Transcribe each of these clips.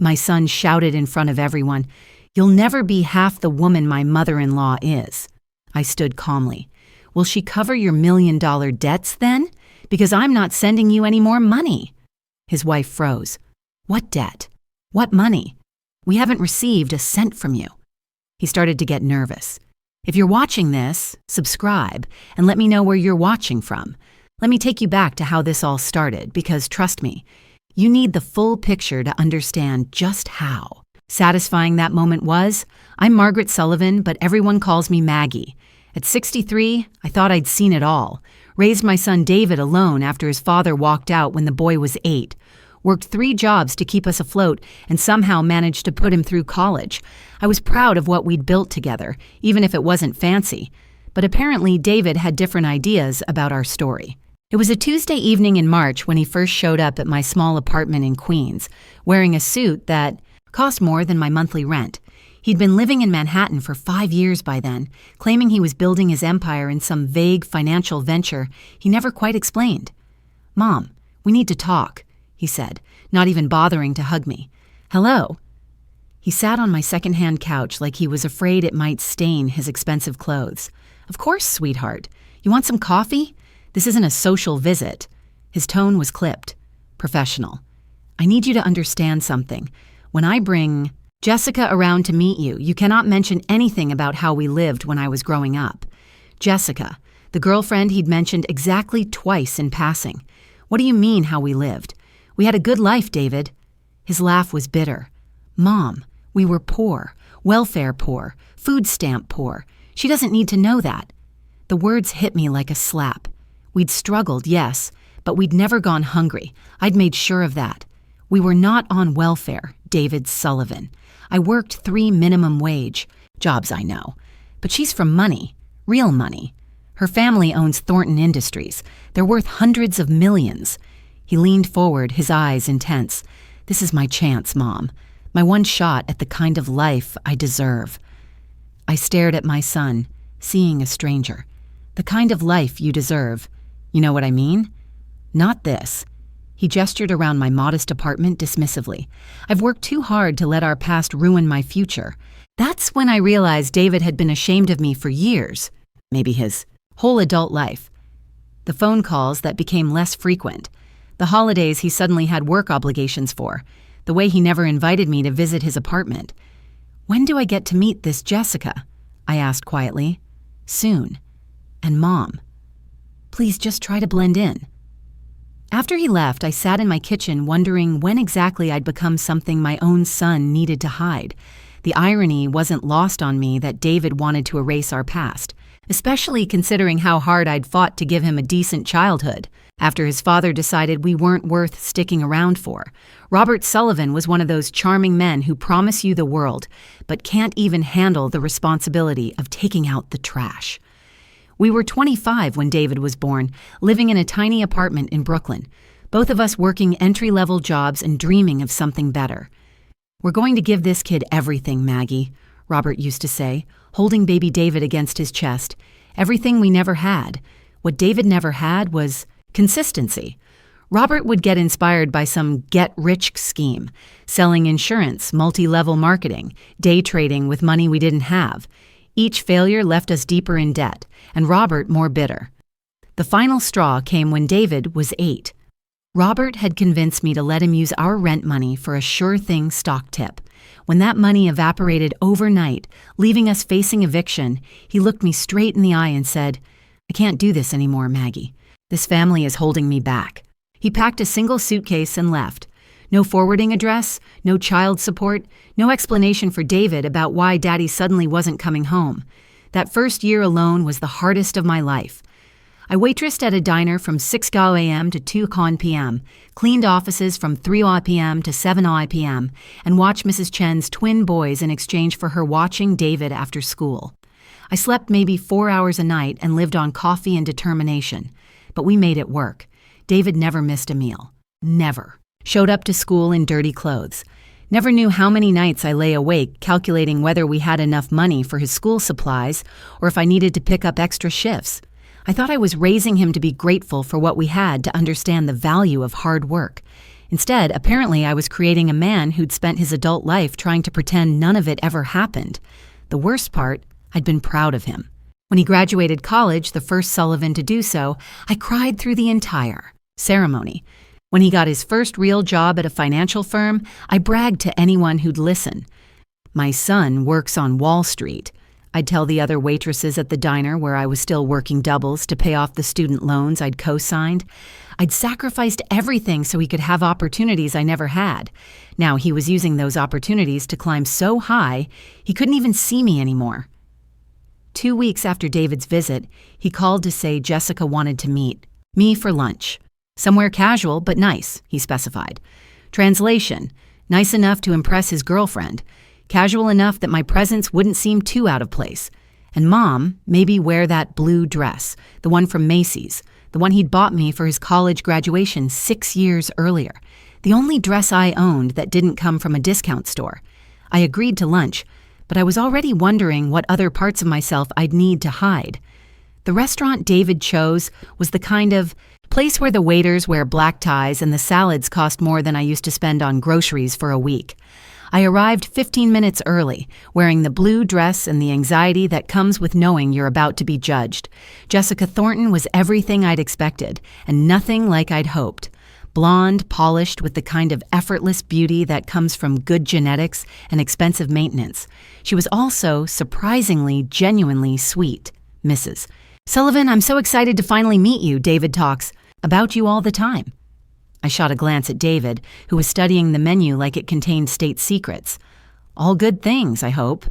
My son shouted in front of everyone, "You'll never be half the woman my mother-in-law is." I stood calmly. "Will she cover your $1 million debts then? Because I'm not sending you any more money." His wife froze. "What debt? What money? We haven't received a cent from you." He started to get nervous. "If you're watching this, subscribe and let me know where you're watching from. Let me take you back to how this all started, because trust me, you need the full picture to understand just how satisfying that moment was. I'm Margaret Sullivan, but everyone calls me Maggie. At 63, I thought I'd seen it all. Raised my son David alone after his father walked out when the boy was 8. Worked 3 jobs to keep us afloat and somehow managed to put him through college. I was proud of what we'd built together, even if it wasn't fancy. But apparently David had different ideas about our story. It was a Tuesday evening in March when he first showed up at my small apartment in Queens, wearing a suit that cost more than my monthly rent. He'd been living in Manhattan for 5 years by then, claiming he was building his empire in some vague financial venture he never quite explained. "Mom, we need to talk," he said, not even bothering to hug me. "Hello." He sat on my secondhand couch like he was afraid it might stain his expensive clothes. "Of course, sweetheart. You want some coffee? This isn't a social visit." His tone was clipped, professional. "I need you to understand something. When I bring Jessica around to meet you, you cannot mention anything about how we lived when I was growing up." Jessica, the girlfriend he'd mentioned exactly twice in passing. "What do you mean, how we lived? We had a good life, David." His laugh was bitter. "Mom, we were poor, welfare poor, food stamp poor. She doesn't need to know that." The words hit me like a slap. We'd struggled, yes, but we'd never gone hungry. I'd made sure of that. We were not on welfare, David Sullivan. I worked 3 minimum wage jobs, I know. But she's from money, real money. Her family owns Thornton Industries. They're worth hundreds of millions. He leaned forward, his eyes intense. "This is my chance, Mom. My one shot at the kind of life I deserve." I stared at my son, seeing a stranger. "The kind of life you deserve. You know what I mean? Not this." He gestured around my modest apartment dismissively. "I've worked too hard to let our past ruin my future." That's when I realized David had been ashamed of me for years, maybe his whole adult life. The phone calls that became less frequent. The holidays he suddenly had work obligations for. The way he never invited me to visit his apartment. "When do I get to meet this Jessica?" I asked quietly. "Soon. And Mom, please just try to blend in." After he left, I sat in my kitchen wondering when exactly I'd become something my own son needed to hide. The irony wasn't lost on me that David wanted to erase our past, especially considering how hard I'd fought to give him a decent childhood after his father decided we weren't worth sticking around for. Robert Sullivan was one of those charming men who promise you the world, but can't even handle the responsibility of taking out the trash. We were 25 when David was born, living in a tiny apartment in Brooklyn, both of us working entry-level jobs and dreaming of something better. "We're going to give this kid everything, Maggie," Robert used to say, holding baby David against his chest. "Everything we never had. What David never had was consistency." Robert would get inspired by some get-rich scheme, selling insurance, multi-level marketing, day trading with money we didn't have. Each failure left us deeper in debt, and Robert more bitter. The final straw came when David was 8. Robert had convinced me to let him use our rent money for a sure-thing stock tip. When that money evaporated overnight, leaving us facing eviction, he looked me straight in the eye and said, "I can't do this anymore, Maggie. This family is holding me back." He packed a single suitcase and left. No forwarding address, no child support, no explanation for David about why Daddy suddenly wasn't coming home. That first year alone was the hardest of my life. I waitressed at a diner from 6 a.m. to 2 p.m., cleaned offices from 3 p.m. to 7 p.m., and watched Mrs. Chen's twin boys in exchange for her watching David after school. I slept maybe 4 hours a night and lived on coffee and determination. But we made it work. David never missed a meal. Never. Showed up to school in dirty clothes. Never knew how many nights I lay awake calculating whether we had enough money for his school supplies or if I needed to pick up extra shifts. I thought I was raising him to be grateful for what we had to understand the value of hard work. Instead, apparently I was creating a man who'd spent his adult life trying to pretend none of it ever happened. The worst part, I'd been proud of him. When he graduated college, the first Sullivan to do so, I cried through the entire ceremony. When he got his first real job at a financial firm, I bragged to anyone who'd listen. My son works on Wall Street. I'd tell the other waitresses at the diner where I was still working doubles to pay off the student loans I'd co-signed. I'd sacrificed everything so he could have opportunities I never had. Now he was using those opportunities to climb so high, he couldn't even see me anymore. 2 weeks after David's visit, he called to say Jessica wanted to meet me for lunch. Somewhere casual but nice, he specified. Translation: nice enough to impress his girlfriend, casual enough that my presence wouldn't seem too out of place. And Mom, maybe wear that blue dress, the one from Macy's, the one he'd bought me for his college graduation 6 years earlier, the only dress I owned that didn't come from a discount store. I agreed to lunch, but I was already wondering what other parts of myself I'd need to hide. The restaurant David chose was the kind of place where the waiters wear black ties and the salads cost more than I used to spend on groceries for a week. I arrived 15 minutes early, wearing the blue dress and the anxiety that comes with knowing you're about to be judged. Jessica Thornton was everything I'd expected, and nothing like I'd hoped. Blonde, polished, with the kind of effortless beauty that comes from good genetics and expensive maintenance. She was also surprisingly, genuinely sweet. Mrs. Sullivan, I'm so excited to finally meet you. David talks about you all the time. I shot a glance at David, who was studying the menu like it contained state secrets. All good things, I hope.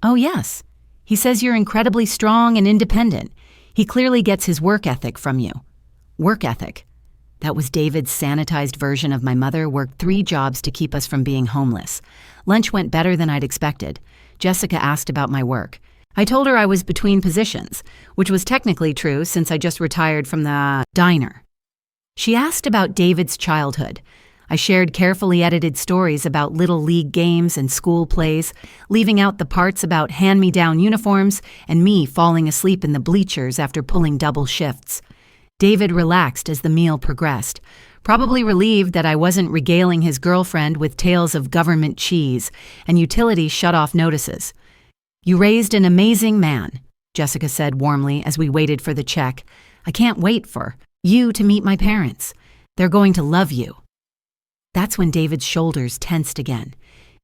Oh, yes. He says you're incredibly strong and independent. He clearly gets his work ethic from you. Work ethic. That was David's sanitized version of my mother worked 3 jobs to keep us from being homeless. Lunch went better than I'd expected. Jessica asked about my work. I told her I was between positions, which was technically true since I just retired from the diner. She asked about David's childhood. I shared carefully edited stories about little league games and school plays, leaving out the parts about hand-me-down uniforms and me falling asleep in the bleachers after pulling double shifts. David relaxed as the meal progressed, probably relieved that I wasn't regaling his girlfriend with tales of government cheese and utility shut-off notices. You raised an amazing man, Jessica said warmly as we waited for the check. I can't wait for you to meet my parents. They're going to love you. That's when David's shoulders tensed again.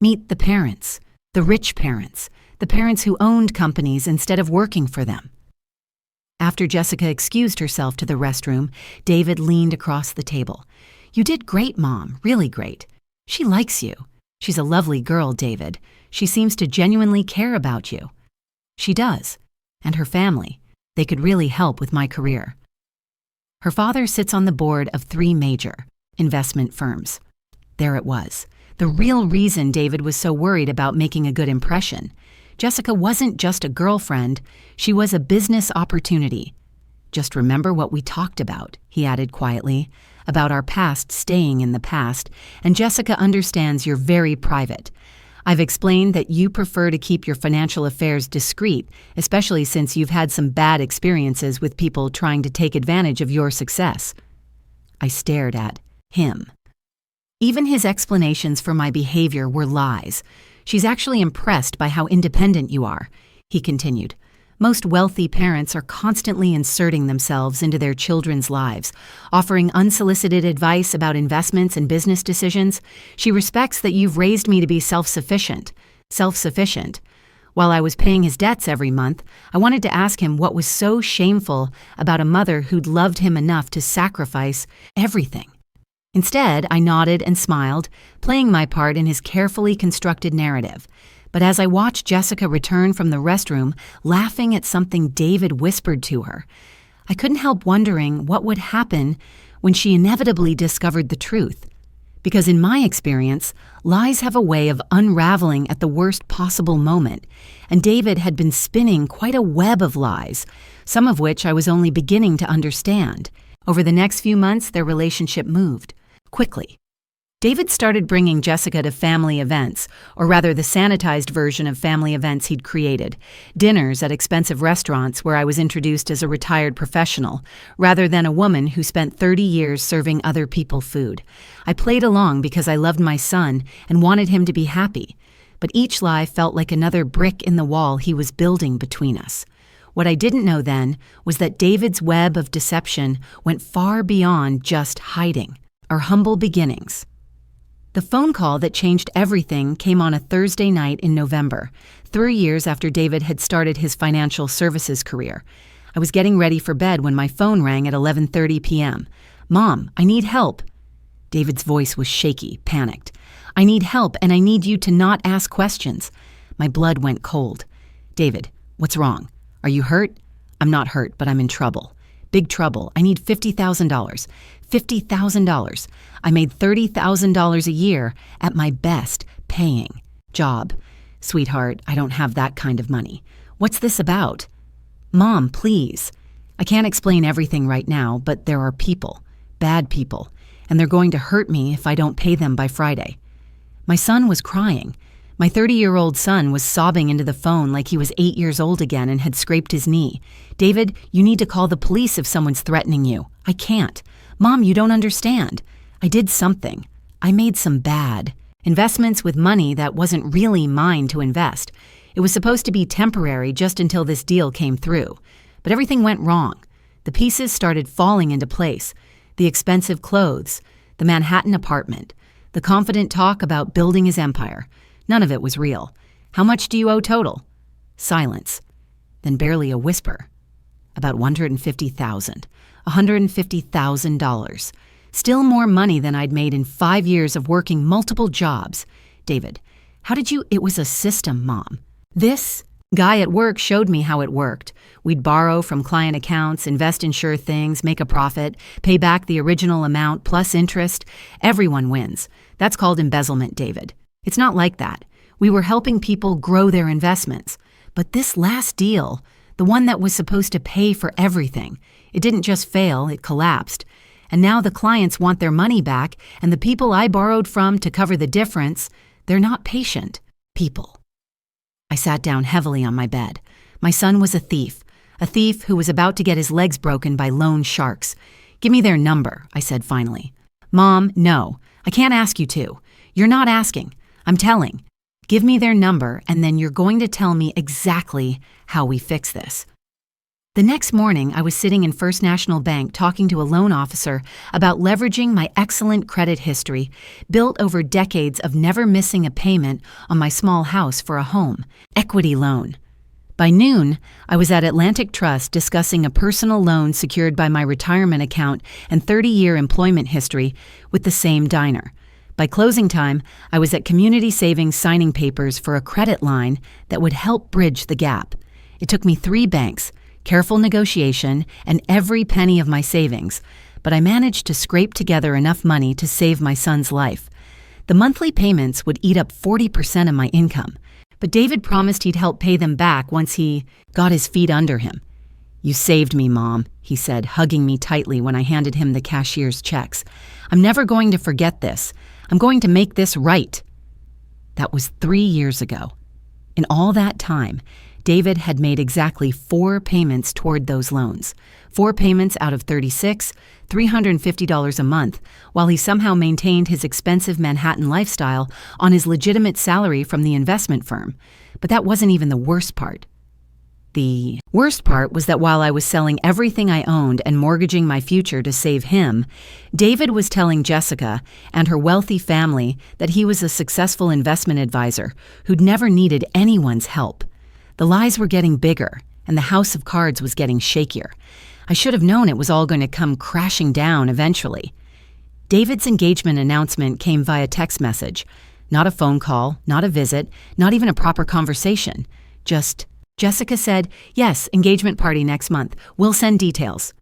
Meet the parents, the rich parents, the parents who owned companies instead of working for them. After Jessica excused herself to the restroom, David leaned across the table. You did great, Mom, really great. She likes you. She's a lovely girl, David. She seems to genuinely care about you. She does. And her family. They could really help with my career. Her father sits on the board of 3 major investment firms. There it was. The real reason David was so worried about making a good impression. Jessica wasn't just a girlfriend. She was a business opportunity. Just remember what we talked about, he added quietly, about our past staying in the past, and Jessica understands you're very private. I've explained that you prefer to keep your financial affairs discreet, especially since you've had some bad experiences with people trying to take advantage of your success. I stared at him. Even his explanations for my behavior were lies. She's actually impressed by how independent you are, he continued. Most wealthy parents are constantly inserting themselves into their children's lives, offering unsolicited advice about investments and business decisions. She respects that you've raised me to be self-sufficient. While I was paying his debts every month, I wanted to ask him what was so shameful about a mother who'd loved him enough to sacrifice everything. Instead, I nodded and smiled, playing my part in his carefully constructed narrative. But as I watched Jessica return from the restroom, laughing at something David whispered to her, I couldn't help wondering what would happen when she inevitably discovered the truth. Because in my experience, lies have a way of unraveling at the worst possible moment, and David had been spinning quite a web of lies, some of which I was only beginning to understand. Over the next few months, their relationship moved quickly. David started bringing Jessica to family events, or rather the sanitized version of family events he'd created, dinners at expensive restaurants where I was introduced as a retired professional, rather than a woman who spent 30 years serving other people food. I played along because I loved my son and wanted him to be happy, but each lie felt like another brick in the wall he was building between us. What I didn't know then was that David's web of deception went far beyond just hiding. Our humble beginnings. The phone call that changed everything came on a Thursday night in November, 3 years after David had started his financial services career. I was getting ready for bed when my phone rang at 11:30 p.m. "Mom, I need help." David's voice was shaky, panicked. "I need help, and I need you to not ask questions." My blood went cold. "David, what's wrong? Are you hurt?" "I'm not hurt, but I'm in trouble. Big trouble. I need $50,000. $50,000. I made $30,000 a year at my best paying job. Sweetheart, I don't have that kind of money. What's this about?" "Mom, please. I can't explain everything right now, but there are people, bad people, and they're going to hurt me if I don't pay them by Friday." My son was crying. My 30-year-old son was sobbing into the phone like he was 8 years old again and had scraped his knee. "David, you need to call the police if someone's threatening you." "I can't." "Mom, you don't understand. I did something. I made some bad investments with money that wasn't really mine to invest. It was supposed to be temporary just until this deal came through. But everything went wrong. The pieces started falling into place. The expensive clothes, the Manhattan apartment, the confident talk about building his empire. None of it was real. "How much do you owe total?" Silence. Then barely a whisper. "About $150,000. $150,000. Still more money than I'd made in 5 years of working multiple jobs. "David, how did you—" "It was a system, Mom. This guy at work showed me how it worked. We'd borrow from client accounts, invest in sure things, make a profit, pay back the original amount plus interest. Everyone wins. That's called embezzlement, David. It's not like that. We were helping people grow their investments. But this last deal, the one that was supposed to pay for everything, it didn't just fail, it collapsed. And now the clients want their money back, and the people I borrowed from to cover the difference, they're not patient people." I sat down heavily on my bed. My son was a thief who was about to get his legs broken by loan sharks. "Give me their number," I said finally. "Mom, no, I can't ask you to. You're not asking. I'm telling. Give me their number, and then you're going to tell me exactly how we fix this." The next morning, I was sitting in First National Bank talking to a loan officer about leveraging my excellent credit history, built over decades of never missing a payment on my small house for a home, equity loan. By noon, I was at Atlantic Trust discussing a personal loan secured by my retirement account and 30-year employment history with the same diner. By closing time, I was at Community Savings signing papers for a credit line that would help bridge the gap. It took me 3 banks, careful negotiation, and every penny of my savings, but I managed to scrape together enough money to save my son's life. The monthly payments would eat up 40% of my income, but David promised he'd help pay them back once he got his feet under him. "You saved me, Mom," he said, hugging me tightly when I handed him the cashier's checks. "I'm never going to forget this. I'm going to make this right." That was 3 years ago. In all that time, David had made exactly 4 payments toward those loans. 4 payments out of 36, $350 a month, while he somehow maintained his expensive Manhattan lifestyle on his legitimate salary from the investment firm. But that wasn't even the worst part. The worst part was that while I was selling everything I owned and mortgaging my future to save him, David was telling Jessica and her wealthy family that he was a successful investment advisor who'd never needed anyone's help. The lies were getting bigger, and the house of cards was getting shakier. I should have known it was all going to come crashing down eventually. David's engagement announcement came via text message. Not a phone call, not a visit, not even a proper conversation. Just, Jessica said, "Yes, engagement party next month. We'll send details."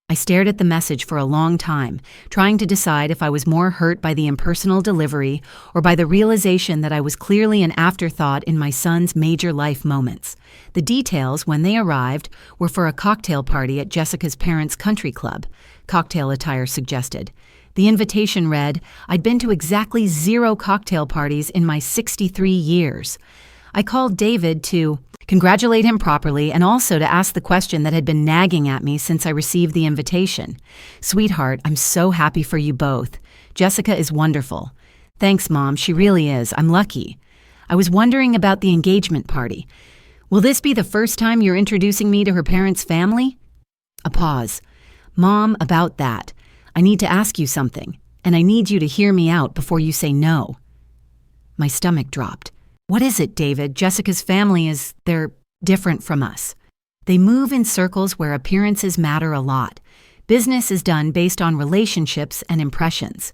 I stared at the message for a long time, trying to decide if I was more hurt by the impersonal delivery or by the realization that I was clearly an afterthought in my son's major life moments. The details, when they arrived, were for a cocktail party at Jessica's parents' country club, cocktail attire suggested. The invitation read, I'd been to exactly 0 cocktail parties in my 63 years. I called David to congratulate him properly and also to ask the question that had been nagging at me since I received the invitation. Sweetheart, I'm so happy for you both. Jessica is wonderful. Thanks, Mom, she really is. I'm lucky. I was wondering about the engagement party. Will this be the first time you're introducing me to her parents' family? A pause. Mom, about that. I need to ask you something, and I need you to hear me out before you say no. My stomach dropped. What is it, David? Jessica's family they're different from us. They move in circles where appearances matter a lot. Business is done based on relationships and impressions.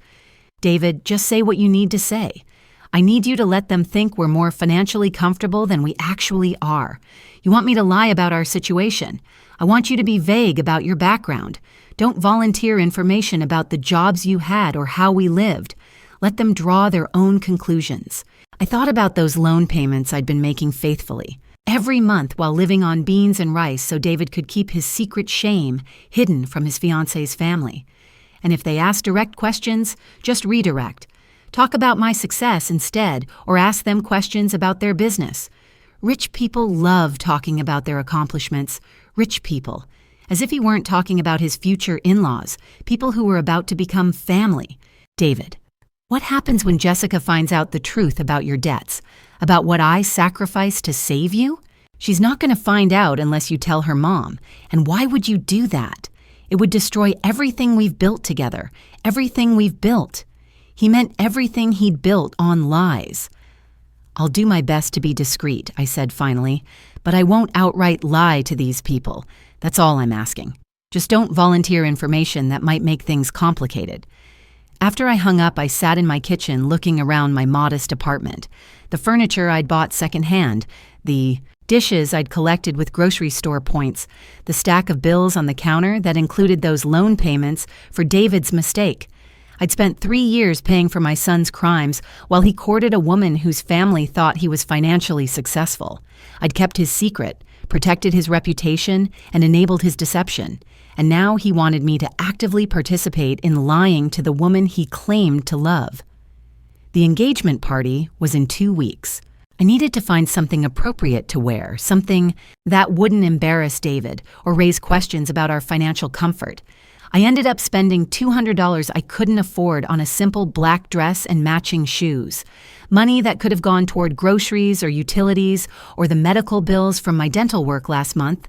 David, just say what you need to say. I need you to let them think we're more financially comfortable than we actually are. You want me to lie about our situation. I want you to be vague about your background. Don't volunteer information about the jobs you had or how we lived. Let them draw their own conclusions. I thought about those loan payments I'd been making faithfully, every month while living on beans and rice so David could keep his secret shame hidden from his fiancé's family. And if they ask direct questions, just redirect. Talk about my success instead, or ask them questions about their business. Rich people love talking about their accomplishments. Rich people. As if he weren't talking about his future in-laws, people who were about to become family. David, what happens when Jessica finds out the truth about your debts? About what I sacrificed to save you? She's not going to find out unless you tell her mom. And why would you do that? It would destroy everything we've built together. Everything we've built. He meant everything he'd built on lies. I'll do my best to be discreet, I said finally, but I won't outright lie to these people. That's all I'm asking. Just don't volunteer information that might make things complicated. After I hung up, I sat in my kitchen looking around my modest apartment. The furniture I'd bought secondhand, the dishes I'd collected with grocery store points, the stack of bills on the counter that included those loan payments for David's mistake. I'd spent 3 years paying for my son's crimes while he courted a woman whose family thought he was financially successful. I'd kept his secret, protected his reputation, and enabled his deception. And now he wanted me to actively participate in lying to the woman he claimed to love. The engagement party was in 2 weeks. I needed to find something appropriate to wear, something that wouldn't embarrass David or raise questions about our financial comfort. I ended up spending $200 I couldn't afford on a simple black dress and matching shoes. Money that could have gone toward groceries or utilities or the medical bills from my dental work last month.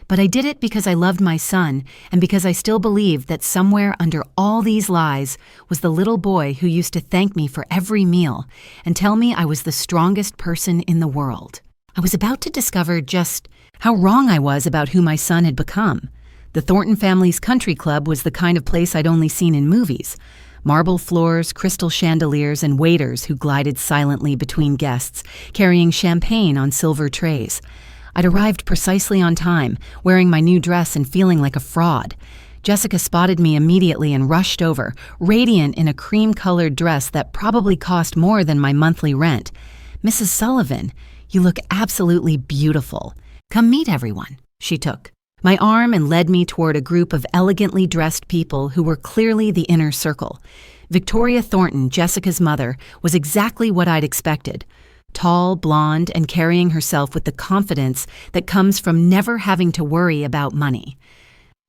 But I did it because I loved my son and because I still believed that somewhere under all these lies was the little boy who used to thank me for every meal and tell me I was the strongest person in the world. I was about to discover just how wrong I was about who my son had become. The Thornton family's country club was the kind of place I'd only seen in movies. Marble floors, crystal chandeliers, and waiters who glided silently between guests, carrying champagne on silver trays. I'd arrived precisely on time, wearing my new dress and feeling like a fraud. Jessica spotted me immediately and rushed over, radiant in a cream-colored dress that probably cost more than my monthly rent. Mrs. Sullivan, you look absolutely beautiful. Come meet everyone, she took my arm and led me toward a group of elegantly dressed people who were clearly the inner circle. Victoria Thornton, Jessica's mother, was exactly what I'd expected. Tall, blonde, and carrying herself with the confidence that comes from never having to worry about money.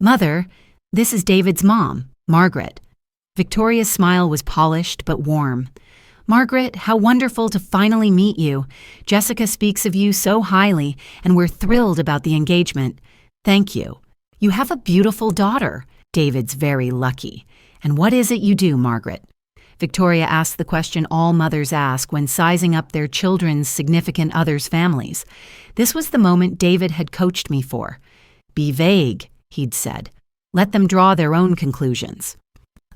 Mother, this is David's mom, Margaret. Victoria's smile was polished but warm. Margaret, how wonderful to finally meet you. Jessica speaks of you so highly, and we're thrilled about the engagement. Thank you. You have a beautiful daughter. David's very lucky. And what is it you do, Margaret? Victoria asked the question all mothers ask when sizing up their children's significant others' families. This was the moment David had coached me for. Be vague, he'd said. Let them draw their own conclusions.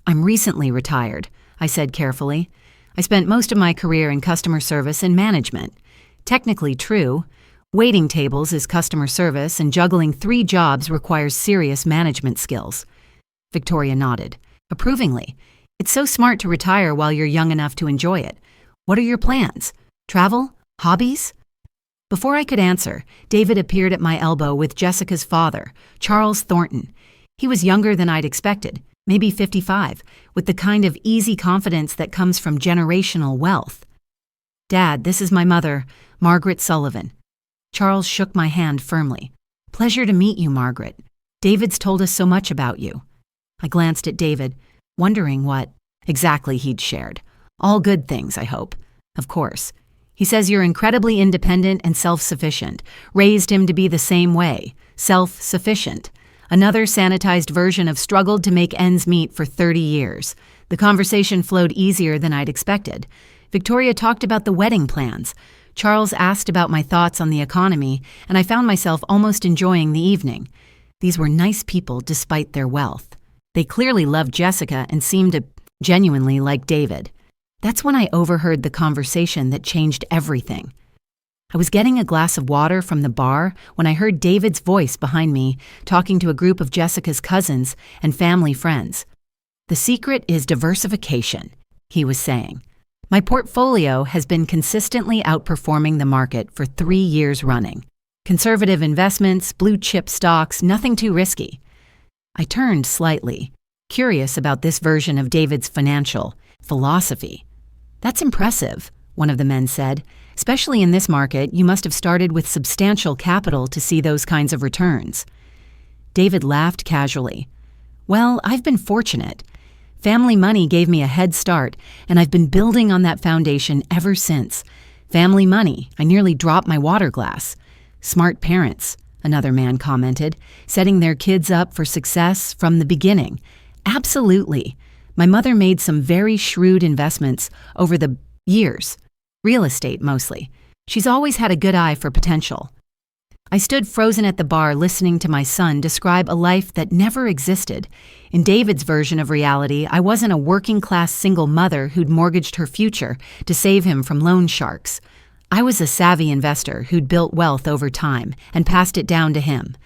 I'm recently retired, I said carefully. I spent most of my career in customer service and management. Technically true. Waiting tables is customer service, and juggling 3 jobs requires serious management skills. Victoria nodded, approvingly. It's so smart to retire while you're young enough to enjoy it. What are your plans? Travel? Hobbies? Before I could answer, David appeared at my elbow with Jessica's father, Charles Thornton. He was younger than I'd expected. maybe 55, with the kind of easy confidence that comes from generational wealth. Dad, this is my mother, Margaret Sullivan. Charles shook my hand firmly. Pleasure to meet you, Margaret. David's told us so much about you. I glanced at David, wondering what exactly he'd shared. All good things, I hope. Of course. He says you're incredibly independent and self-sufficient. Raised him to be the same way. Self-sufficient. Another sanitized version of struggled to make ends meet for 30 years. The conversation flowed easier than I'd expected. Victoria talked about the wedding plans. Charles asked about my thoughts on the economy, and I found myself almost enjoying the evening. These were nice people despite their wealth. They clearly loved Jessica and seemed to genuinely like David. That's when I overheard the conversation that changed everything. I was getting a glass of water from the bar when I heard David's voice behind me talking to a group of Jessica's cousins and family friends. The secret is diversification, he was saying. My portfolio has been consistently outperforming the market for 3 years running. Conservative investments, blue-chip stocks, nothing too risky. I turned slightly, curious about this version of David's financial philosophy. That's impressive, one of the men said. Especially in this market, you must have started with substantial capital to see those kinds of returns. David laughed casually. Well, I've been fortunate. Family money gave me a head start, and I've been building on that foundation ever since. Family money, I nearly dropped my water glass. Smart parents, another man commented, setting their kids up for success from the beginning. Absolutely. My mother made some very shrewd investments over the years. Real estate, mostly. She's always had a good eye for potential. I stood frozen at the bar listening to my son describe a life that never existed. In David's version of reality, I wasn't a working-class single mother who'd mortgaged her future to save him from loan sharks. I was a savvy investor who'd built wealth over time and passed it down to him.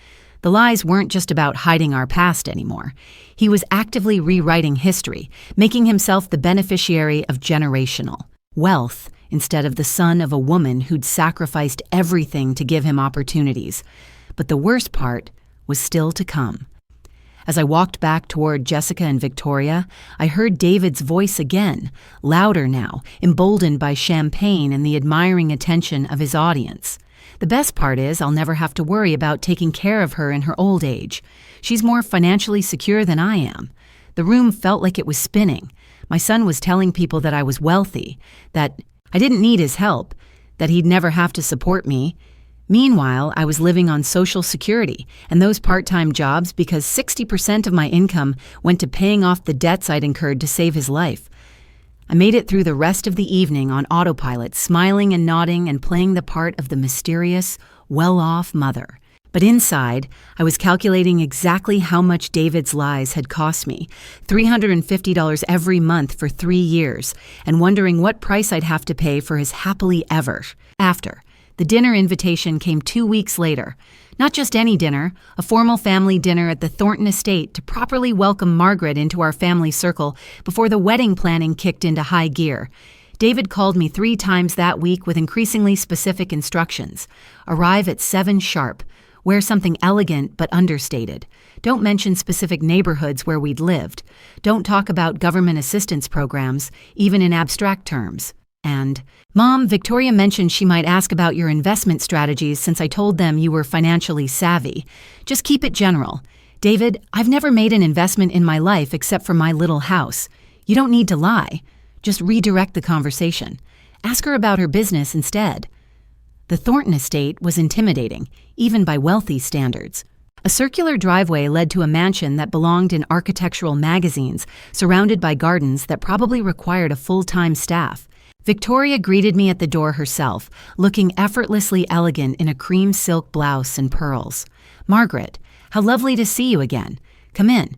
The lies weren't just about hiding our past anymore. He was actively rewriting history, making himself the beneficiary of generational wealth instead of the son of a woman who'd sacrificed everything to give him opportunities. But the worst part was still to come. As I walked back toward Jessica and Victoria, I heard David's voice again, louder now, emboldened by champagne and the admiring attention of his audience. The best part is I'll never have to worry about taking care of her in her old age. She's more financially secure than I am. The room felt like it was spinning. My son was telling people that I was wealthy, that I didn't need his help, that he'd never have to support me. Meanwhile, I was living on Social Security and those part-time jobs because 60% of my income went to paying off the debts I'd incurred to save his life. I made it through the rest of the evening on autopilot, smiling and nodding and playing the part of the mysterious, well-off mother. But inside, I was calculating exactly how much David's lies had cost me, $350 every month for 3 years, and wondering what price I'd have to pay for his happily ever after. The dinner invitation came 2 weeks later. Not just any dinner, a formal family dinner at the Thornton estate to properly welcome Margaret into our family circle before the wedding planning kicked into high gear. David called me 3 times that week with increasingly specific instructions. Arrive at 7 sharp. Wear something elegant but understated. Don't mention specific neighborhoods where we'd lived. Don't talk about government assistance programs, even in abstract terms. And, Mom, Victoria mentioned she might ask about your investment strategies since I told them you were financially savvy. Just keep it general. David, I've never made an investment in my life except for my little house. You don't need to lie. Just redirect the conversation. Ask her about her business instead. The Thornton estate was intimidating, even by wealthy standards. A circular driveway led to a mansion that belonged in architectural magazines, surrounded by gardens that probably required a full-time staff. Victoria greeted me at the door herself, looking effortlessly elegant in a cream silk blouse and pearls. Margaret, how lovely to see you again. Come in.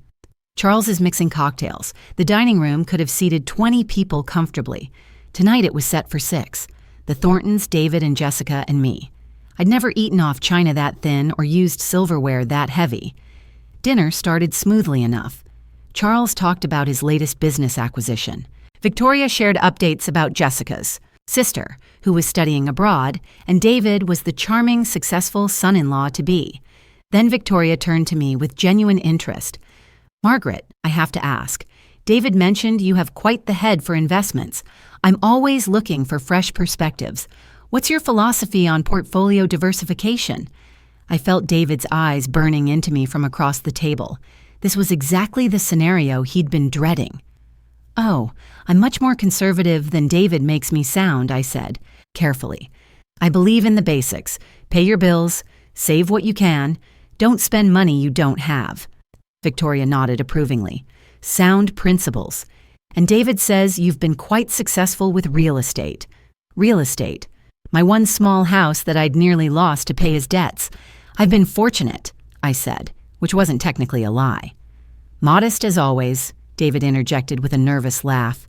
Charles is mixing cocktails. The dining room could have seated 20 people comfortably. Tonight it was set for 6. The Thorntons, David and Jessica, and me. I'd never eaten off china that thin or used silverware that heavy. Dinner started smoothly enough. Charles talked about his latest business acquisition. Victoria shared updates about Jessica's sister, who was studying abroad, and David was the charming, successful son-in-law to be. Then Victoria turned to me with genuine interest. Margaret, I have to ask. David mentioned you have quite the head for investments. I'm always looking for fresh perspectives. What's your philosophy on portfolio diversification? I felt David's eyes burning into me from across the table. This was exactly the scenario he'd been dreading. Oh, I'm much more conservative than David makes me sound, I said, carefully. I believe in the basics. Pay your bills, save what you can, don't spend money you don't have. Victoria nodded approvingly. Sound principles. And David says you've been quite successful with real estate. Real estate. My one small house that I'd nearly lost to pay his debts. I've been fortunate, I said, which wasn't technically a lie. Modest as always, David interjected with a nervous laugh.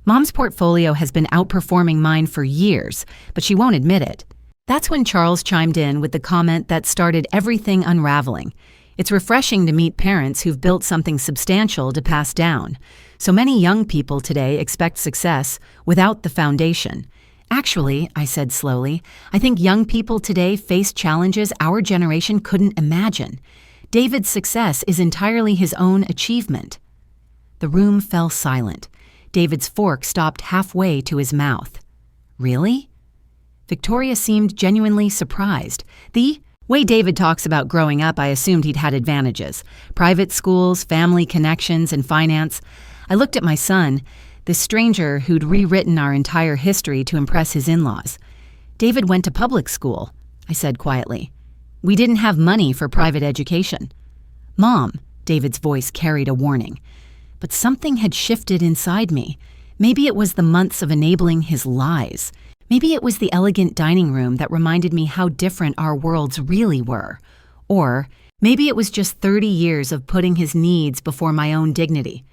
Mom's portfolio has been outperforming mine for years, but she won't admit it. That's when Charles chimed in with the comment that started everything unraveling. It's refreshing to meet parents who've built something substantial to pass down. So many young people today expect success without the foundation. Actually, I said slowly, I think young people today face challenges our generation couldn't imagine. David's success is entirely his own achievement. The room fell silent. David's fork stopped halfway to his mouth. Really? Victoria seemed genuinely surprised. The way David talks about growing up, I assumed he'd had advantages. Private schools, family connections, and finance. I looked at my son, this stranger who'd rewritten our entire history to impress his in-laws. David went to public school, I said quietly. We didn't have money for private education. Mom, David's voice carried a warning. But something had shifted inside me. Maybe it was the months of enabling his lies. Maybe it was the elegant dining room that reminded me how different our worlds really were. Or maybe it was just 30 years of putting his needs before my own dignity.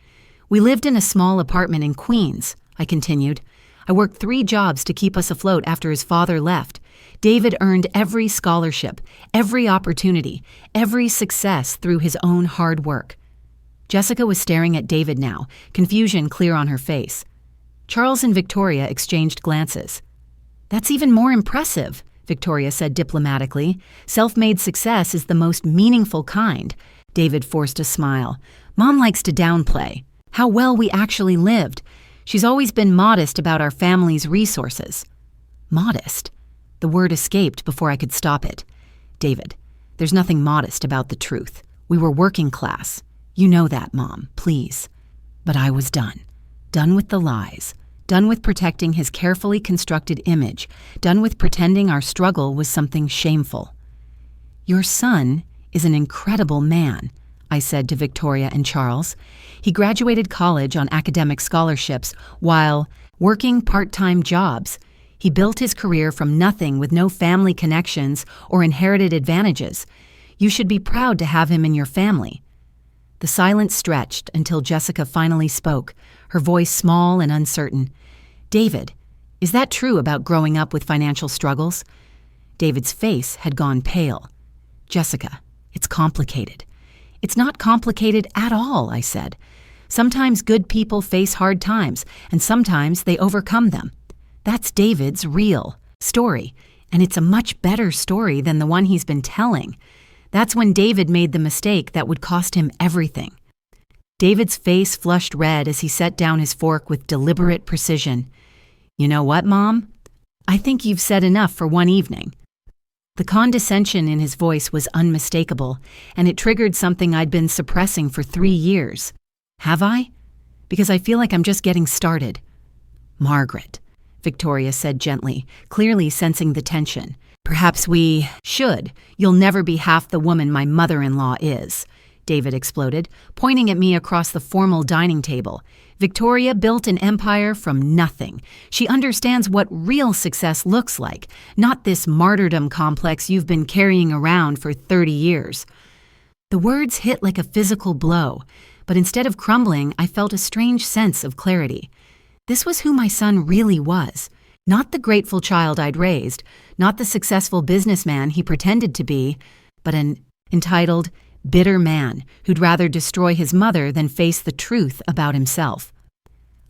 We lived in a small apartment in Queens, I continued. I worked 3 jobs to keep us afloat after his father left. David earned every scholarship, every opportunity, every success through his own hard work. Jessica was staring at David now, confusion clear on her face. Charles and Victoria exchanged glances. That's even more impressive, Victoria said diplomatically. Self-made success is the most meaningful kind. David forced a smile. Mom likes to downplay how well we actually lived. She's always been modest about our family's resources. Modest? The word escaped before I could stop it. David, there's nothing modest about the truth. We were working class. You know that, Mom, please. But I was done. Done with the lies. Done with protecting his carefully constructed image. Done with pretending our struggle was something shameful. Your son is an incredible man, I said to Victoria and Charles. He graduated college on academic scholarships while working part-time jobs. He built his career from nothing with no family connections or inherited advantages. You should be proud to have him in your family. The silence stretched until Jessica finally spoke, her voice small and uncertain. David, is that true about growing up with financial struggles? David's face had gone pale. Jessica, it's complicated. It's not complicated at all, I said. Sometimes good people face hard times, and sometimes they overcome them. That's David's real story, and it's a much better story than the one he's been telling. That's when David made the mistake that would cost him everything. David's face flushed red as he set down his fork with deliberate precision. You know what, Mom? I think you've said enough for one evening. The condescension in his voice was unmistakable, and it triggered something I'd been suppressing for 3 years. Have I? Because I feel like I'm just getting started. Margaret, Victoria said gently, clearly sensing the tension. Perhaps we should. You'll never be half the woman my mother-in-law is, David exploded, pointing at me across the formal dining table. Victoria built an empire from nothing. She understands what real success looks like, not this martyrdom complex you've been carrying around for 30 years. The words hit like a physical blow, but instead of crumbling, I felt a strange sense of clarity. This was who my son really was. Not the grateful child I'd raised, not the successful businessman he pretended to be, but an entitled, bitter man who'd rather destroy his mother than face the truth about himself.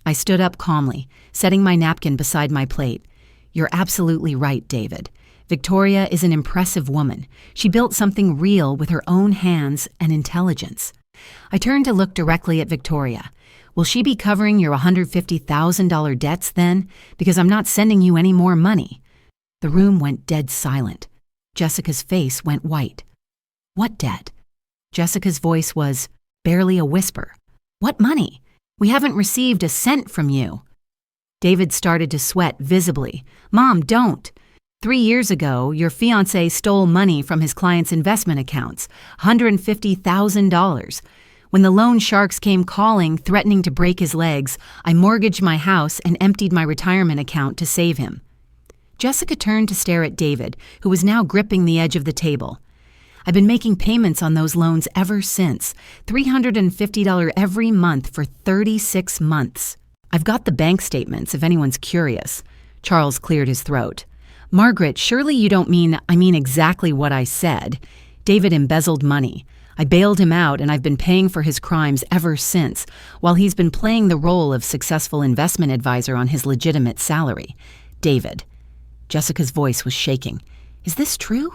I stood up calmly, setting my napkin beside my plate. You're absolutely right, David. Victoria is an impressive woman. She built something real with her own hands and intelligence. I turned to look directly at Victoria. Will she be covering your $150,000 debts then? Because I'm not sending you any more money. The room went dead silent. Jessica's face went white. What debt? Jessica's voice was barely a whisper. What money? We haven't received a cent from you. David started to sweat visibly. Mom, don't. 3 years ago, your fiancé stole money from his client's investment accounts, $150,000. When the loan sharks came calling, threatening to break his legs, I mortgaged my house and emptied my retirement account to save him. Jessica turned to stare at David, who was now gripping the edge of the table. I've been making payments on those loans ever since, $350 every month for 36 months. I've got the bank statements if anyone's curious. Charles cleared his throat. Margaret, surely you don't mean I mean exactly what I said. David embezzled money. I bailed him out and I've been paying for his crimes ever since, while he's been playing the role of successful investment advisor on his legitimate salary. David. Jessica's voice was shaking. Is this true?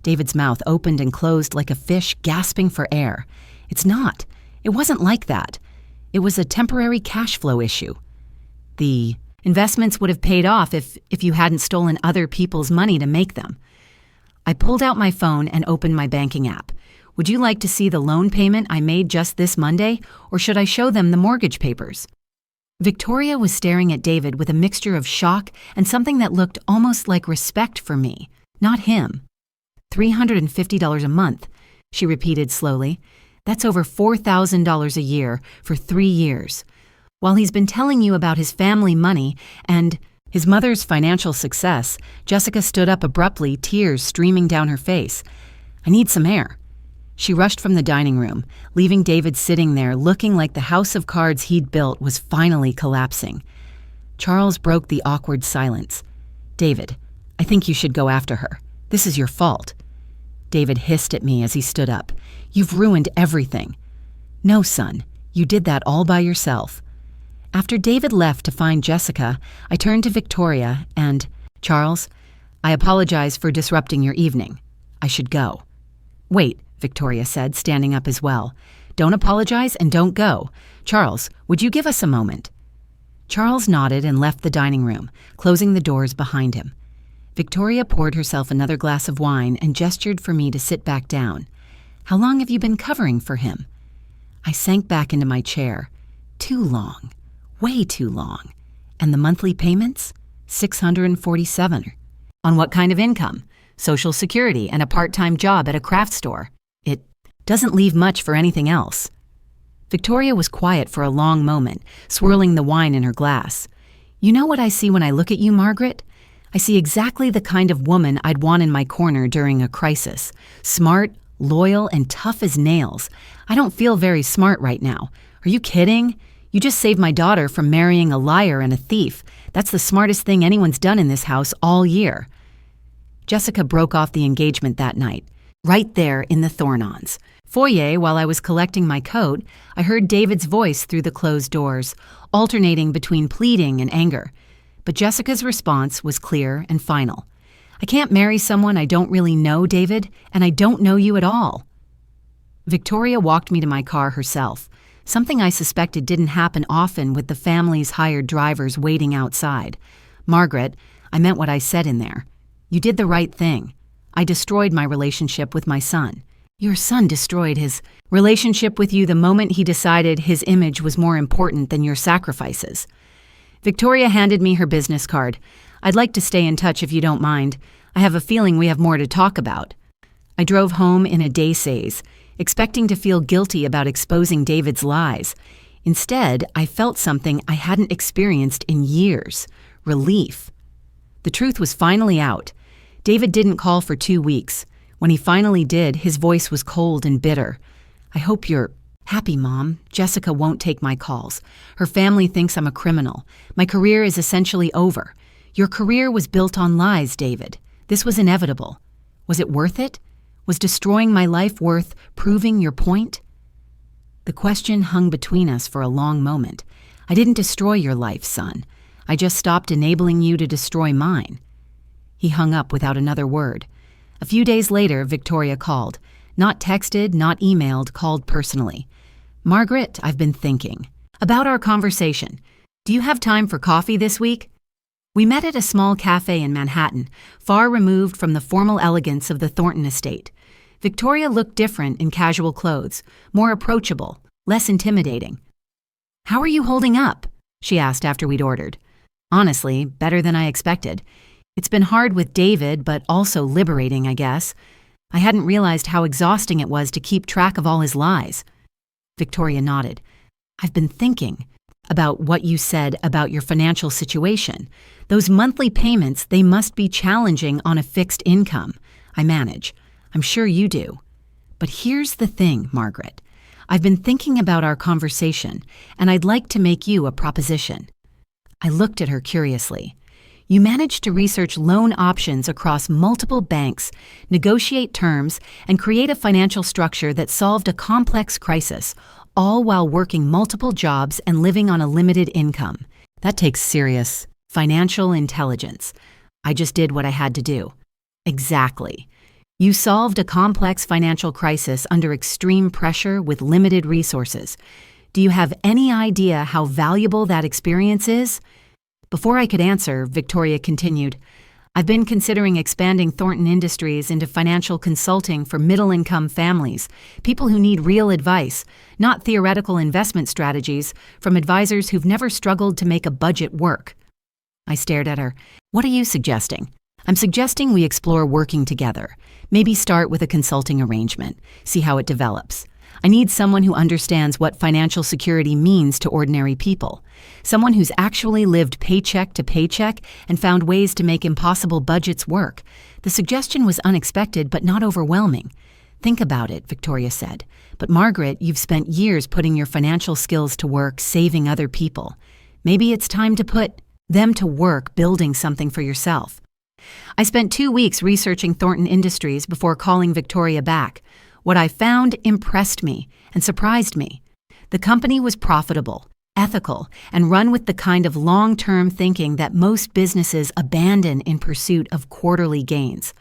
David's mouth opened and closed like a fish gasping for air. It's not. It wasn't like that. It was a temporary cash flow issue. The investments would have paid off if you hadn't stolen other people's money to make them. I pulled out my phone and opened my banking app. Would you like to see the loan payment I made just this Monday, or should I show them the mortgage papers? Victoria was staring at David with a mixture of shock and something that looked almost like respect for me, not him. $350 a month, she repeated slowly. That's over $4,000 a year for 3 years. While he's been telling you about his family money and his mother's financial success, Jessica stood up abruptly, tears streaming down her face. I need some air. She rushed from the dining room, leaving David sitting there looking like the house of cards he'd built was finally collapsing. Charles broke the awkward silence. David, I think you should go after her. This is your fault. David hissed at me as he stood up. You've ruined everything. No, son, you did that all by yourself. After David left to find Jessica, I turned to Victoria and, Charles, I apologize for disrupting your evening. I should go. Wait, Victoria said, standing up as well. Don't apologize and don't go. Charles, would you give us a moment? Charles nodded and left the dining room, closing the doors behind him. Victoria poured herself another glass of wine and gestured for me to sit back down. How long have you been covering for him? I sank back into my chair. Too long. Way too long. And the monthly payments? $647. On what kind of income? Social Security and a part-time job at a craft store. It doesn't leave much for anything else. Victoria was quiet for a long moment, swirling the wine in her glass. You know what I see when I look at you, Margaret? I see exactly the kind of woman I'd want in my corner during a crisis. Smart, loyal, and tough as nails. I don't feel very smart right now. Are you kidding? You just saved my daughter from marrying a liar and a thief. That's the smartest thing anyone's done in this house all year. Jessica broke off the engagement that night, right there in the Thornons. Foyer, while I was collecting my coat, I heard David's voice through the closed doors, alternating between pleading and anger. But Jessica's response was clear and final. I can't marry someone I don't really know, David, and I don't know you at all. Victoria walked me to my car herself, something I suspected didn't happen often with the family's hired drivers waiting outside. Margaret, I meant what I said in there. You did the right thing. I destroyed my relationship with my son. Your son destroyed his relationship with you the moment he decided his image was more important than your sacrifices. Victoria handed me her business card. I'd like to stay in touch if you don't mind. I have a feeling we have more to talk about. I drove home in a daysaze, expecting to feel guilty about exposing David's lies. Instead, I felt something I hadn't experienced in years: relief. The truth was finally out. David didn't call for 2 weeks. When he finally did, his voice was cold and bitter. I hope you're happy, Mom. Jessica won't take my calls. Her family thinks I'm a criminal. My career is essentially over. Your career was built on lies, David. This was inevitable. Was it worth it? Was destroying my life worth proving your point? The question hung between us for a long moment. I didn't destroy your life, son. I just stopped enabling you to destroy mine. He hung up without another word. A few days later, Victoria called. Not texted, not emailed, called personally. Margaret, I've been thinking. About our conversation. Do you have time for coffee this week? We met at a small cafe in Manhattan, far removed from the formal elegance of the Thornton estate. Victoria looked different in casual clothes, more approachable, less intimidating. "How are you holding up?" she asked after we'd ordered. "Honestly, better than I expected. It's been hard with David, but also liberating, I guess. I hadn't realized how exhausting it was to keep track of all his lies." Victoria nodded. "I've been thinking about what you said about your financial situation. Those monthly payments, they must be challenging on a fixed income. I manage. I'm sure you do. But here's the thing, Margaret. I've been thinking about our conversation, and I'd like to make you a proposition." I looked at her curiously. "You managed to research loan options across multiple banks, negotiate terms, and create a financial structure that solved a complex crisis, all while working multiple jobs and living on a limited income. That takes serious financial intelligence. I just did what I had to do." "Exactly. You solved a complex financial crisis under extreme pressure with limited resources. Do you have any idea how valuable that experience is?" Before I could answer, Victoria continued, "I've been considering expanding Thornton Industries into financial consulting for middle-income families, people who need real advice, not theoretical investment strategies from advisors who've never struggled to make a budget work." I stared at her. "What are you suggesting?" "I'm suggesting we explore working together. Maybe start with a consulting arrangement, see how it develops. I need someone who understands what financial security means to ordinary people. Someone who's actually lived paycheck to paycheck and found ways to make impossible budgets work." The suggestion was unexpected but not overwhelming. "Think about it," Victoria said. "But Margaret, you've spent years putting your financial skills to work saving other people. Maybe it's time to put them to work building something for yourself." I spent 2 weeks researching Thornton Industries before calling Victoria back. What I found impressed me and surprised me. The company was profitable, ethical, and run with the kind of long-term thinking that most businesses abandon in pursuit of quarterly gains.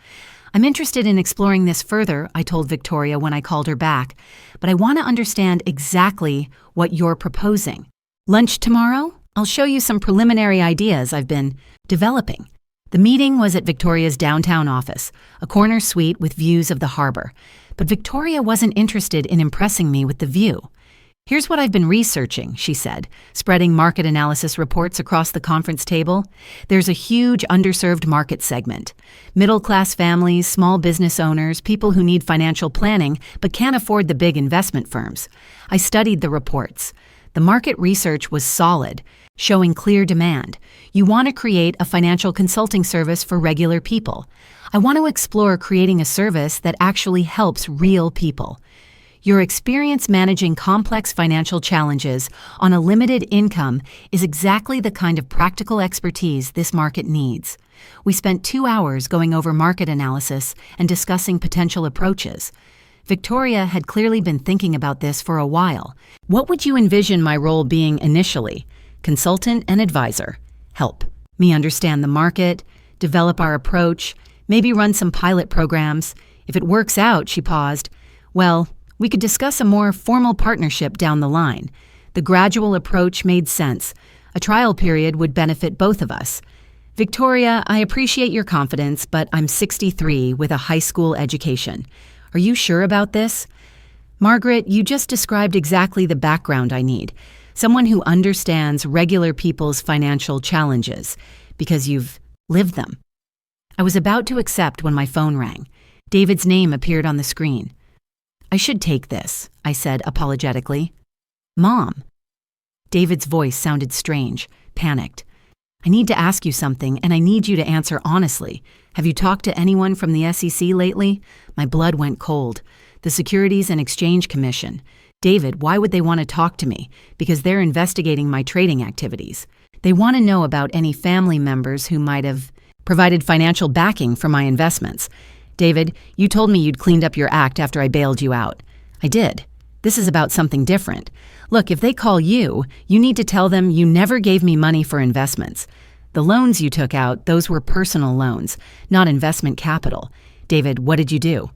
"I'm interested in exploring this further," I told Victoria when I called her back, "but I want to understand exactly what you're proposing. Lunch tomorrow? I'll show you some preliminary ideas I've been developing." The meeting was at Victoria's downtown office, a corner suite with views of the harbor. But Victoria wasn't interested in impressing me with the view. "Here's what I've been researching," she said, spreading market analysis reports across the conference table. "There's a huge underserved market segment. Middle-class families, small business owners, people who need financial planning but can't afford the big investment firms. I studied the reports. The market research was solid, showing clear demand. You want to create a financial consulting service for regular people. I want to explore creating a service that actually helps real people. Your experience managing complex financial challenges on a limited income is exactly the kind of practical expertise this market needs." We spent 2 hours going over market analysis and discussing potential approaches. Victoria had clearly been thinking about this for a while. "What would you envision my role being initially?" "Consultant and advisor. Help me understand the market, develop our approach, maybe run some pilot programs. If it works out," she paused, "well, we could discuss a more formal partnership down the line." The gradual approach made sense. A trial period would benefit both of us. "Victoria, I appreciate your confidence, but I'm 63 with a high school education. Are you sure about this?" "Margaret, you just described exactly the background I need. Someone who understands regular people's financial challenges, because you've lived them." I was about to accept when my phone rang. David's name appeared on the screen. "I should take this," I said apologetically. "Mom." David's voice sounded strange, panicked. "I need to ask you something, and I need you to answer honestly. Have you talked to anyone from the SEC lately?" My blood went cold. "The Securities and Exchange Commission. David, why would they want to talk to me? Because they're investigating my trading activities. They want to know about any family members who might have provided financial backing for my investments. David, you told me you'd cleaned up your act after I bailed you out." "I did. This is about something different. Look, if they call you, you need to tell them you never gave me money for investments. The loans you took out, those were personal loans, not investment capital. David, what did you do?"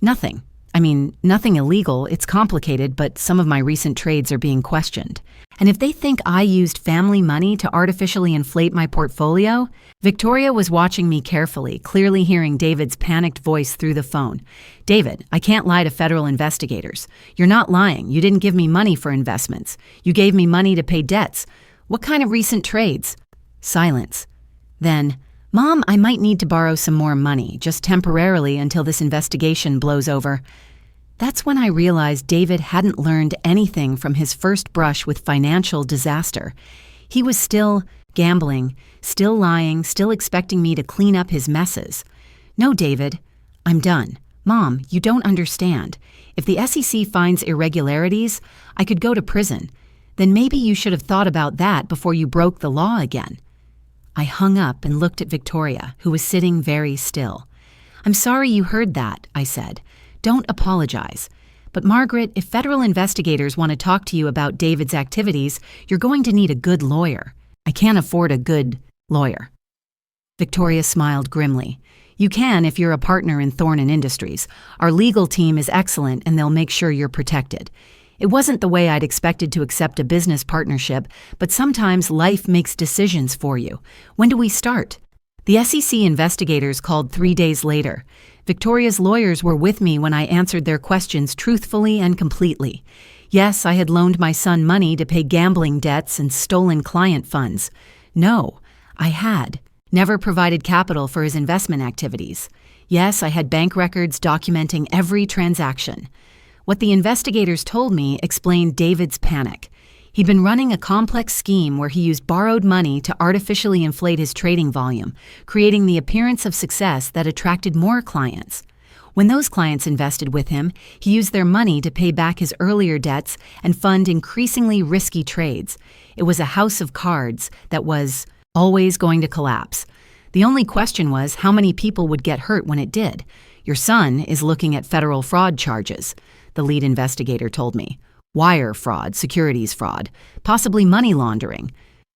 "Nothing. I mean, nothing illegal, it's complicated, but some of my recent trades are being questioned. And if they think I used family money to artificially inflate my portfolio, Victoria was watching me carefully, clearly hearing David's panicked voice through the phone. David, I can't lie to federal investigators. You're not lying. You didn't give me money for investments. You gave me money to pay debts. What kind of recent trades? Silence. Then, Mom, I might need to borrow some more money, just temporarily until this investigation blows over. That's when I realized David hadn't learned anything from his first brush with financial disaster. He was still gambling, still lying, still expecting me to clean up his messes. No, David, I'm done. Mom, you don't understand. If the SEC finds irregularities, I could go to prison. Then maybe you should have thought about that before you broke the law again. I hung up and looked at Victoria, who was sitting very still. I'm sorry you heard that, I said. Don't apologize. But Margaret, if federal investigators want to talk to you about David's activities, you're going to need a good lawyer. I can't afford a good lawyer. Victoria smiled grimly. You can if you're a partner in Thornton Industries. Our legal team is excellent and they'll make sure you're protected. It wasn't the way I'd expected to accept a business partnership, but sometimes life makes decisions for you. When do we start? The SEC investigators called 3 days later. Victoria's lawyers were with me when I answered their questions truthfully and completely. Yes, I had loaned my son money to pay gambling debts and stolen client funds. No, I had never provided capital for his investment activities. Yes, I had bank records documenting every transaction. What the investigators told me explained David's panic. He'd been running a complex scheme where he used borrowed money to artificially inflate his trading volume, creating the appearance of success that attracted more clients. When those clients invested with him, he used their money to pay back his earlier debts and fund increasingly risky trades. It was a house of cards that was always going to collapse. The only question was how many people would get hurt when it did. Your son is looking at federal fraud charges, the lead investigator told me. Wire fraud, securities fraud, possibly money laundering.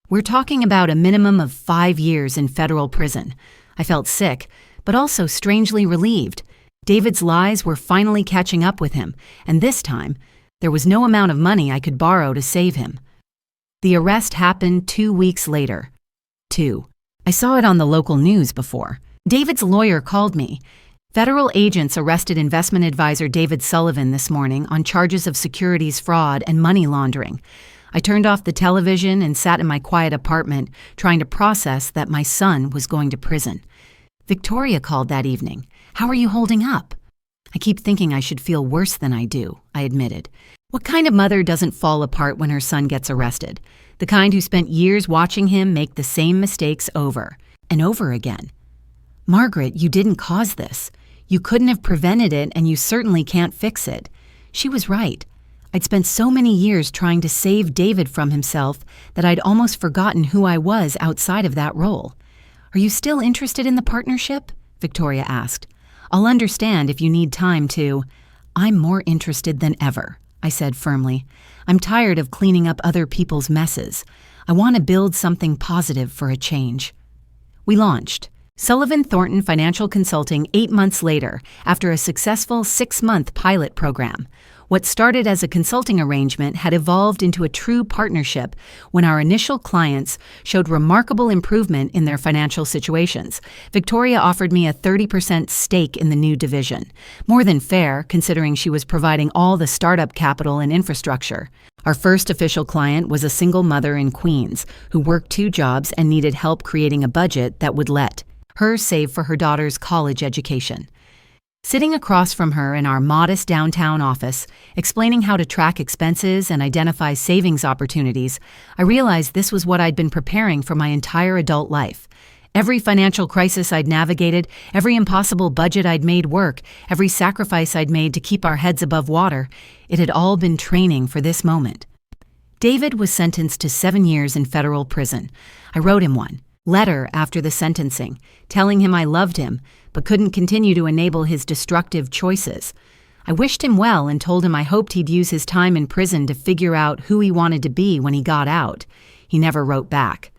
We're talking about a minimum of 5 years in federal prison. I felt sick, but also strangely relieved. David's lies were finally catching up with him, and this time, there was no amount of money I could borrow to save him. The arrest happened 2 weeks later. 2. I saw it on the local news before. David's lawyer called me. Federal agents arrested investment advisor David Sullivan this morning on charges of securities fraud and money laundering. I turned off the television and sat in my quiet apartment, trying to process that my son was going to prison. Victoria called that evening. How are you holding up? I keep thinking I should feel worse than I do, I admitted. What kind of mother doesn't fall apart when her son gets arrested? The kind who spent years watching him make the same mistakes over and over again. Margaret, you didn't cause this. You couldn't have prevented it, and you certainly can't fix it. She was right. I'd spent so many years trying to save David from himself that I'd almost forgotten who I was outside of that role. Are you still interested in the partnership? Victoria asked. I'll understand if you need time to. I'm more interested than ever, I said firmly. I'm tired of cleaning up other people's messes. I want to build something positive for a change. We launched Sullivan Thornton Financial Consulting 8 months later, after a successful 6-month pilot program. What started as a consulting arrangement had evolved into a true partnership when our initial clients showed remarkable improvement in their financial situations. Victoria offered me a 30% stake in the new division. More than fair, considering she was providing all the startup capital and infrastructure. Our first official client was a single mother in Queens who worked 2 jobs and needed help creating a budget that would let her save for her daughter's college education. Sitting across from her in our modest downtown office, explaining how to track expenses and identify savings opportunities, I realized this was what I'd been preparing for my entire adult life. Every financial crisis I'd navigated, every impossible budget I'd made work, every sacrifice I'd made to keep our heads above water, it had all been training for this moment. David was sentenced to 7 years in federal prison. I wrote him one letter after the sentencing, telling him I loved him, but couldn't continue to enable his destructive choices. I wished him well and told him I hoped he'd use his time in prison to figure out who he wanted to be when he got out. He never wrote back.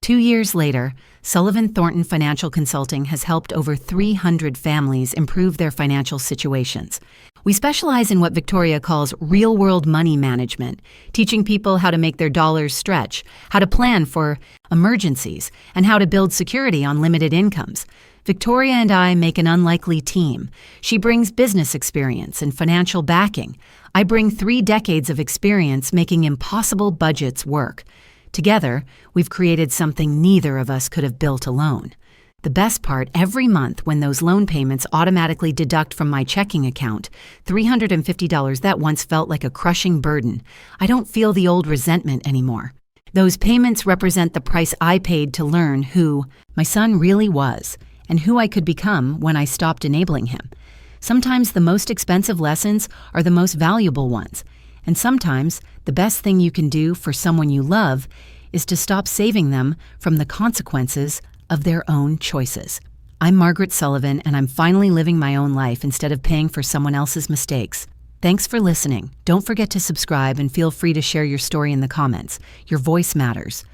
2 years later, Sullivan Thornton Financial Consulting has helped over 300 families improve their financial situations. We specialize in what Victoria calls real-world money management, teaching people how to make their dollars stretch, how to plan for emergencies, and how to build security on limited incomes. Victoria and I make an unlikely team. She brings business experience and financial backing. I bring 3 decades of experience making impossible budgets work. Together, we've created something neither of us could have built alone. The best part, every month when those loan payments automatically deduct from my checking account, $350 that once felt like a crushing burden, I don't feel the old resentment anymore. Those payments represent the price I paid to learn who my son really was and who I could become when I stopped enabling him. Sometimes the most expensive lessons are the most valuable ones, and sometimes the best thing you can do for someone you love is to stop saving them from the consequences of their own choices. I'm Margaret Sullivan, and I'm finally living my own life instead of paying for someone else's mistakes. Thanks for listening. Don't forget to subscribe and feel free to share your story in the comments. Your voice matters.